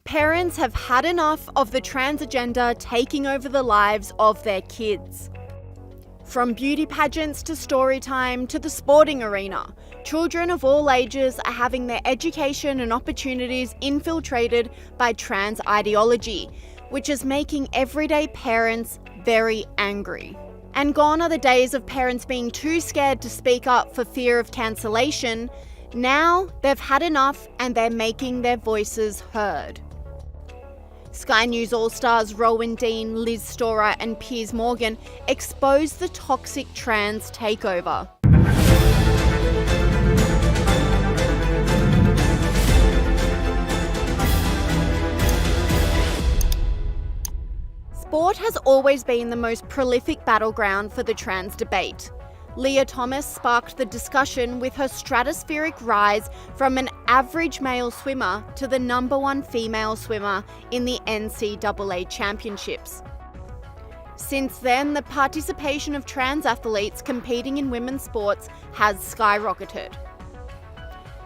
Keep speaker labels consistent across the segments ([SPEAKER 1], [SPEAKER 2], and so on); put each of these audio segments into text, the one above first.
[SPEAKER 1] Parents have had enough of the transgender taking over the lives of their kids. From beauty pageants to story time to the sporting arena, children of all ages are having their education and opportunities infiltrated by trans ideology, which is making everyday parents very angry. And gone are the days of parents being too scared to speak up for fear of cancellation. Now they've had enough and they're making their voices heard. Sky News All-Stars Rowan Dean, Liz Storer and Piers Morgan exposed the toxic trans takeover. Sport has always been the most prolific battleground for the trans debate. Leah Thomas sparked the discussion with her stratospheric rise from an average male swimmer to the #1 female swimmer in the NCAA championships. Since then, the participation of trans athletes competing in women's sports has skyrocketed.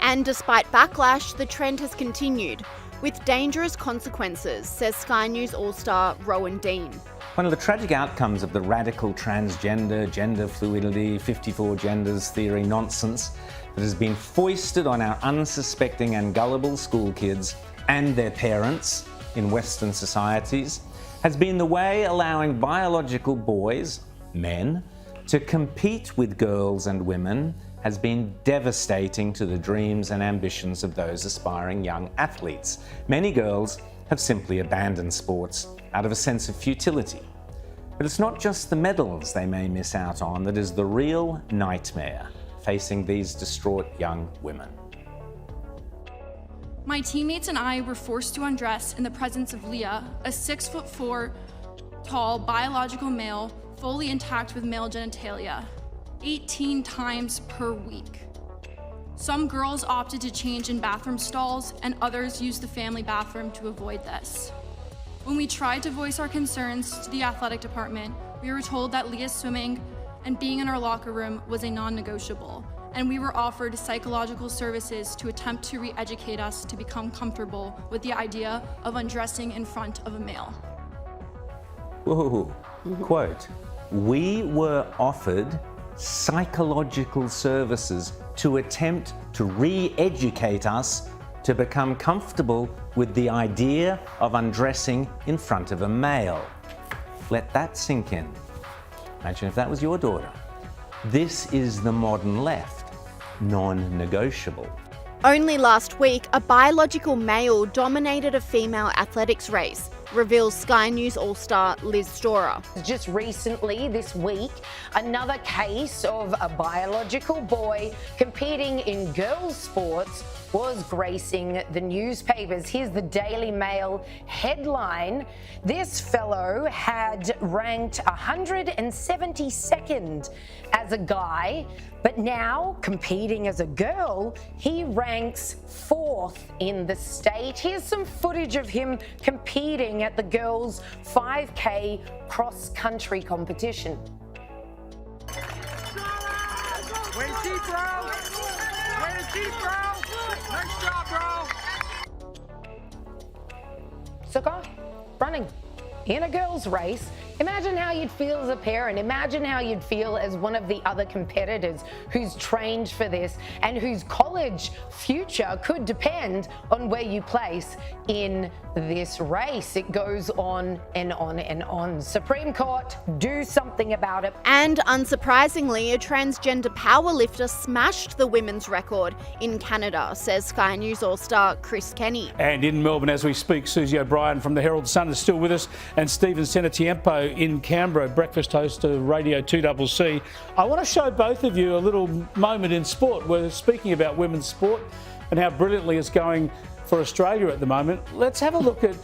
[SPEAKER 1] And despite backlash, the trend has continued, with dangerous consequences, says Sky News All-Star Rowan Dean.
[SPEAKER 2] One of the tragic outcomes of the radical transgender, gender fluidity, 54 genders theory nonsense that has been foisted on our unsuspecting and gullible school kids and their parents in Western societies has been the way allowing biological boys, men, to compete with girls and women has been devastating to the dreams and ambitions of those aspiring young athletes. Many girls have simply abandoned sports out of a sense of futility. But it's not just the medals they may miss out on that is the real nightmare facing these distraught young women.
[SPEAKER 3] My teammates and I were forced to undress in the presence of Leah, a 6'4" tall biological male, fully intact with male genitalia, 18 times per week. Some girls opted to change in bathroom stalls and others used the family bathroom to avoid this. When we tried to voice our concerns to the athletic department, we were told that Leah's swimming and being in our locker room was a non-negotiable, and we were offered psychological services to attempt to re-educate us to become comfortable with the idea of undressing in front of a male.
[SPEAKER 2] Whoa, quote, "We were offered psychological services to attempt to re-educate us to become comfortable with the idea of undressing in front of a male." Let that sink in. Imagine if that was your daughter. This is the modern left, non-negotiable.
[SPEAKER 1] Only last week, a biological male dominated a female athletics race, reveals Sky News All-Star Liz Storer.
[SPEAKER 4] Just recently, this week, another case of a biological boy competing in girls' sports was gracing the newspapers. Here's the Daily Mail headline. This fellow had ranked 172nd as a guy, but now competing as a girl, he ranks 4th in the state. Here's some footage of him competing at the girls' 5K cross-country competition.
[SPEAKER 5] Way to keep, bro! Way to keep, bro! Nice job, bro!
[SPEAKER 4] Sukkah, running in a girls' race. Imagine how you'd feel as a parent. Imagine how you'd feel as one of the other competitors who's trained for this and whose college future could depend on where you place in this race. It goes on and on and on. Supreme Court, do something about it.
[SPEAKER 1] And unsurprisingly, a transgender powerlifter smashed the women's record in Canada, says Sky News All-Star Chris Kenny.
[SPEAKER 6] And in Melbourne as we speak, Susie O'Brien from the Herald Sun is still with us, and Stephen Senatiempo in Canberra, breakfast host of Radio 2CC. I want to show both of you a little moment in sport. We're speaking about women's sport and how brilliantly it's going for Australia at the moment. Let's have a look at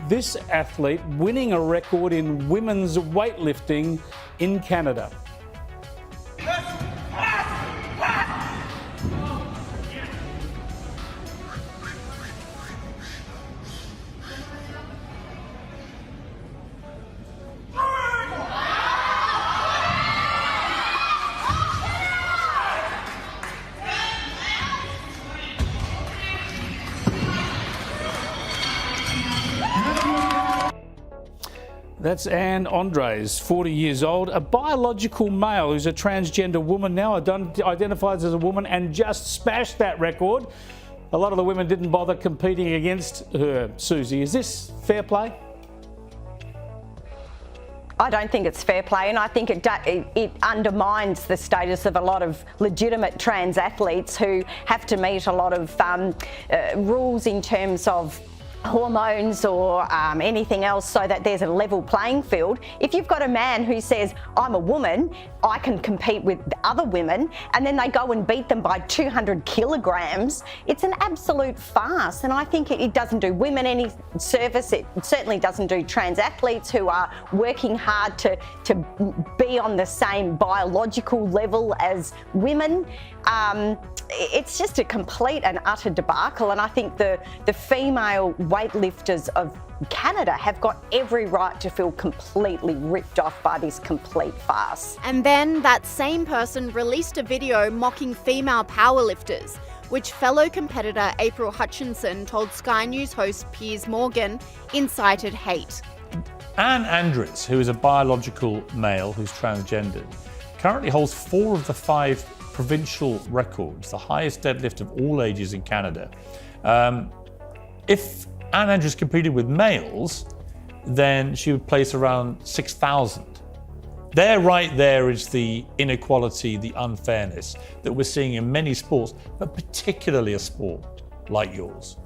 [SPEAKER 6] this athlete winning a record in women's weightlifting in Canada. That's Anne Andres, 40 years old, a biological male who's a transgender woman now, identifies as a woman, and just smashed that record. A lot of the women didn't bother competing against her. Susie, is this fair play?
[SPEAKER 7] I don't think it's fair play, and I think it undermines the status of a lot of legitimate trans athletes who have to meet a lot of rules in terms of hormones or anything else so that there's a level playing field. If you've got a man who says, I'm a woman, I can compete with other women, and then they go and beat them by 200 kilograms, it's an absolute farce. And I think it doesn't do women any service. It certainly doesn't do trans athletes who are working hard to be on the same biological level as women. It's just a complete and utter debacle, and I think the female weightlifters of Canada have got every right to feel completely ripped off by this complete farce.
[SPEAKER 1] And then that same person released a video mocking female powerlifters, which fellow competitor April Hutchinson told Sky News host Piers Morgan incited hate.
[SPEAKER 8] Anne Andres, who is a biological male who's transgendered, currently holds 4 of the 5 provincial records, the highest deadlift of all ages in Canada. If Anne Andres competed with males, then she would place around 6,000. Right there is the inequality, the unfairness that we're seeing in many sports, but particularly a sport like yours.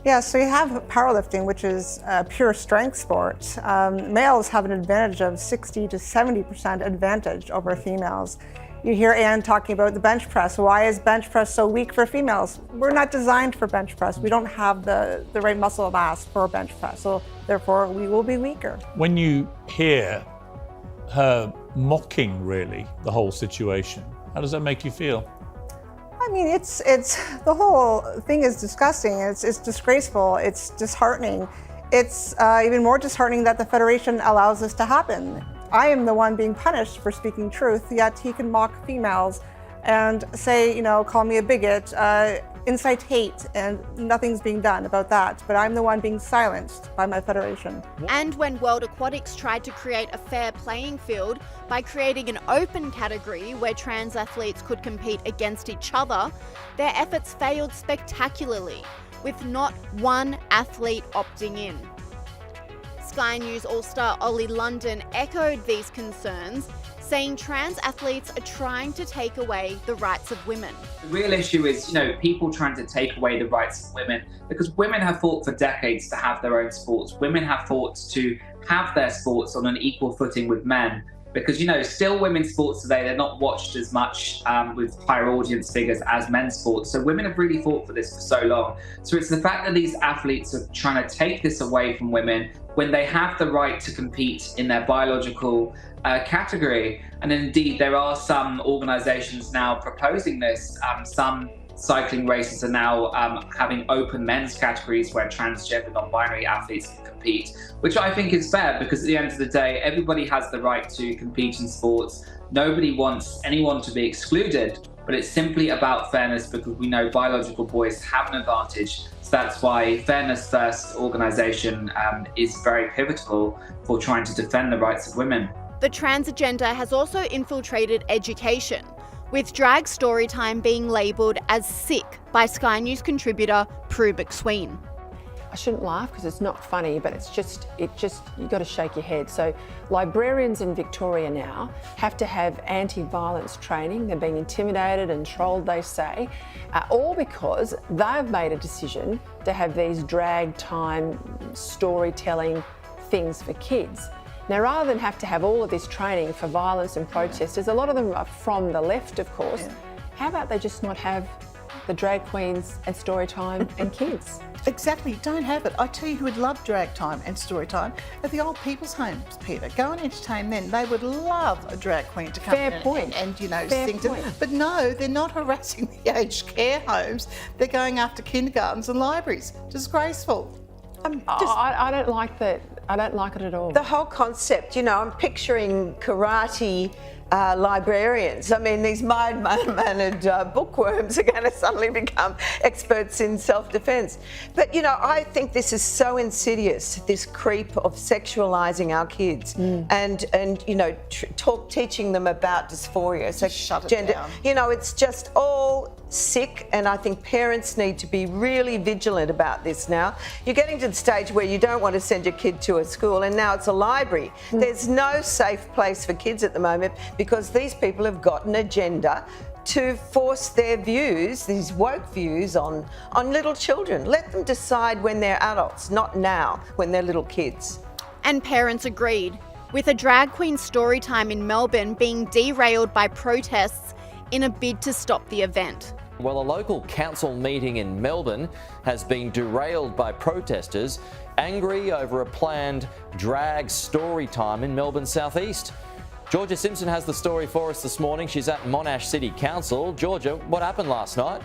[SPEAKER 9] Yeah, so you have powerlifting, which is a pure strength sport. Males have an advantage of 60 to 70% advantage over females. You hear Anne talking about the bench press. Why is bench press so weak for females? We're not designed for bench press. We don't have the right muscle mass for bench press, so therefore we will be weaker.
[SPEAKER 8] When you hear her mocking, really, the whole situation, how does that make you feel?
[SPEAKER 9] I mean, it's the whole thing is disgusting. It's disgraceful. It's disheartening. It's even more disheartening that the Federation allows this to happen. I am the one being punished for speaking truth, yet he can mock females and say, call me a bigot, incite hate, and nothing's being done about that. But I'm the one being silenced by my federation.
[SPEAKER 1] And when World Aquatics tried to create a fair playing field by creating an open category where trans athletes could compete against each other, their efforts failed spectacularly, with not one athlete opting in. Sky News All-Star Ollie London echoed these concerns, saying trans athletes are trying to take away the rights of women.
[SPEAKER 10] The real issue is, people trying to take away the rights of women, because women have fought for decades to have their own sports. Women have fought to have their sports on an equal footing with men, because, still women's sports today, they're not watched as much with higher audience figures as men's sports. So women have really fought for this for so long. So it's the fact that these athletes are trying to take this away from women when they have the right to compete in their biological category. And indeed, there are some organizations now proposing this. Some cycling races are now having open men's categories where transgender, non-binary athletes can compete, which I think is fair, because at the end of the day, everybody has the right to compete in sports. Nobody wants anyone to be excluded, but it's simply about fairness, because we know biological boys have an advantage. So that's why Fairness First organisation is very pivotal for trying to defend the rights of women.
[SPEAKER 1] The transgender has also infiltrated education, with drag storytime being labelled as sick by Sky News contributor Prue McSween.
[SPEAKER 11] I shouldn't laugh because it's not funny, but it's just you got to shake your head. So librarians in Victoria now have to have anti-violence training. They're being intimidated and trolled, they say, all because they've made a decision to have these drag time storytelling things for kids. Now, rather than have to have all of this training for violence and protesters, a lot of them are from the left, of course, how about they just not have the drag queens and story time and kids?
[SPEAKER 12] Exactly, don't have it. I tell you who would love drag time and story time at the old people's homes, Peter. Go and entertain them. They would love a drag queen to come in and sing to them. But no, they're not harassing the aged care homes. They're going after kindergartens and libraries. Disgraceful.
[SPEAKER 11] I don't like that I don't like it at all.
[SPEAKER 13] The whole concept, you know, I'm picturing karate librarians. I mean, these mild-mannered bookworms are going to suddenly become experts in self-defense. But, you know, I think this is so insidious, this creep of sexualizing our kids and you know, teaching them about dysphoria,
[SPEAKER 12] shut it
[SPEAKER 13] gender.
[SPEAKER 12] down.
[SPEAKER 13] You know, it's just all sick, and I think parents need to be really vigilant about this now. You're getting to the stage where you don't want to send your kid to a school, and now it's a library. There's no safe place for kids at the moment because these people have got an agenda to force their views, these woke views, on little children. Let them decide when they're adults, not now, when they're little kids.
[SPEAKER 1] And parents agreed, with a drag queen story time in Melbourne being derailed by protests in a bid to stop the event.
[SPEAKER 14] Well, a local council meeting in Melbourne has been derailed by protesters angry over a planned drag story time in Melbourne southeast. Georgia Simpson has the story for us this morning. She's at Monash City Council. Georgia, what happened last night?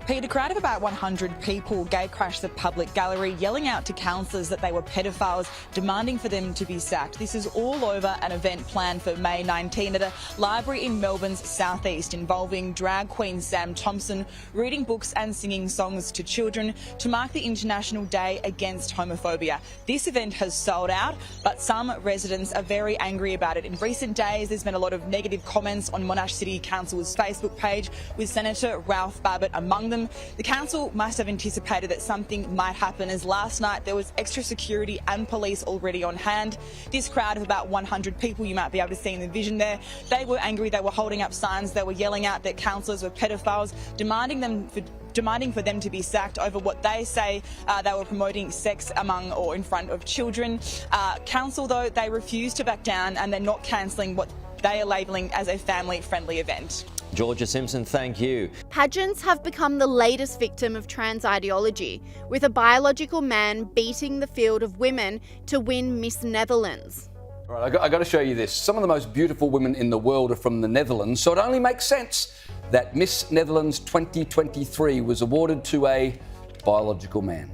[SPEAKER 15] Pete, a crowd of about 100 people gatecrashed the public gallery, yelling out to councillors that they were pedophiles, demanding for them to be sacked. This is all over an event planned for May 19 at a library in Melbourne's southeast involving drag queen Sam Thompson reading books and singing songs to children to mark the International Day Against Homophobia. This event has sold out, but some residents are very angry about it. In recent days, there's been a lot of negative comments on Monash City Council's Facebook page, with Senator Ralph Babbitt among them. The council must have anticipated that something might happen, as last night there was extra security and police already on hand. This crowd of about 100 people, you might be able to see in the vision there, they were angry, they were holding up signs, they were yelling out that councillors were pedophiles, demanding for them to be sacked over what they say they were promoting sex among or in front of children. Council, though, they refuse to back down, and they're not cancelling what they are labelling as a family-friendly event.
[SPEAKER 14] Georgia Simpson, thank you.
[SPEAKER 1] Pageants have become the latest victim of trans ideology, with a biological man beating the field of women to win Miss Netherlands.
[SPEAKER 16] All right, I got to show you this. Some of the most beautiful women in the world are from the Netherlands, so it only makes sense that Miss Netherlands 2023 was awarded to a biological man.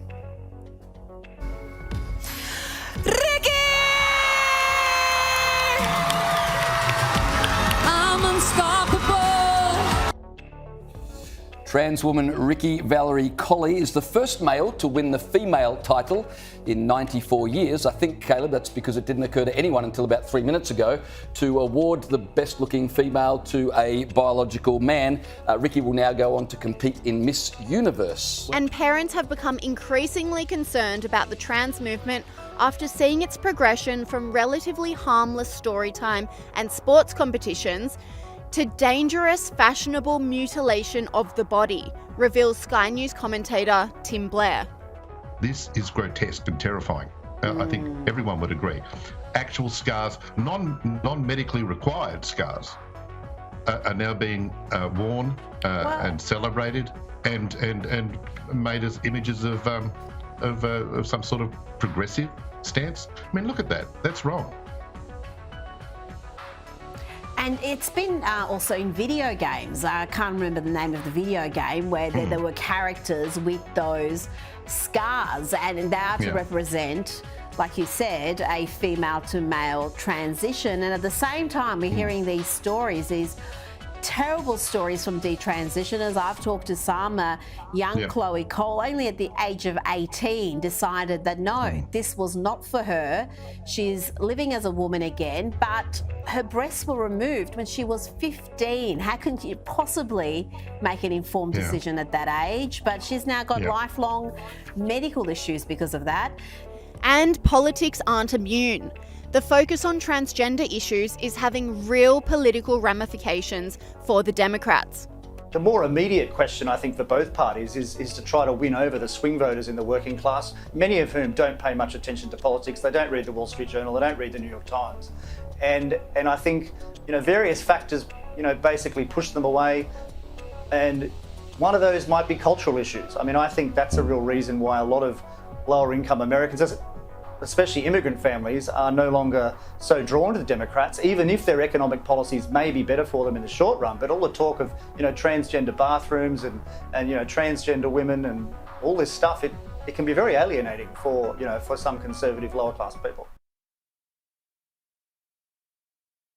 [SPEAKER 16] Trans woman Ricky Valerie Colley is the first male to win the female title in 94 years. I think, Caleb, that's because it didn't occur to anyone until about 3 minutes ago to award the best looking female to a biological man. Ricky will now go on to compete in Miss Universe.
[SPEAKER 1] And parents have become increasingly concerned about the trans movement after seeing its progression from relatively harmless story time and sports competitions to dangerous, fashionable mutilation of the body, reveals Sky News commentator Tim Blair.
[SPEAKER 17] This is grotesque and terrifying. I think everyone would agree. Actual scars, non-medically required scars, are now being worn and celebrated and made as images of some sort of progressive stance. I mean, look at that. That's wrong.
[SPEAKER 18] And it's been also in video games. I can't remember the name of the video game where there were characters with those scars, and they are to represent, like you said, a female to male transition. And at the same time, we're hearing these stories, these terrible stories from detransitioners. I've talked to some young Chloe Cole, only at the age of 18, decided that no, this was not for her. She's living as a woman again, but her breasts were removed when she was 15. How can you possibly make an informed decision at that age? But she's now got lifelong medical issues because of that.
[SPEAKER 1] And politics aren't immune. The focus on transgender issues is having real political ramifications for the Democrats.
[SPEAKER 19] The more immediate question, I think, for both parties is to try to win over the swing voters in the working class, many of whom don't pay much attention to politics. They don't read the Wall Street Journal, they don't read the New York Times. And I think, various factors, basically push them away. And one of those might be cultural issues. I mean, I think that's a real reason why a lot of lower income Americans, especially immigrant families, are no longer so drawn to the Democrats, even if their economic policies may be better for them in the short run. But all the talk of, transgender bathrooms and transgender women and all this stuff, it can be very alienating for, for some conservative lower class people.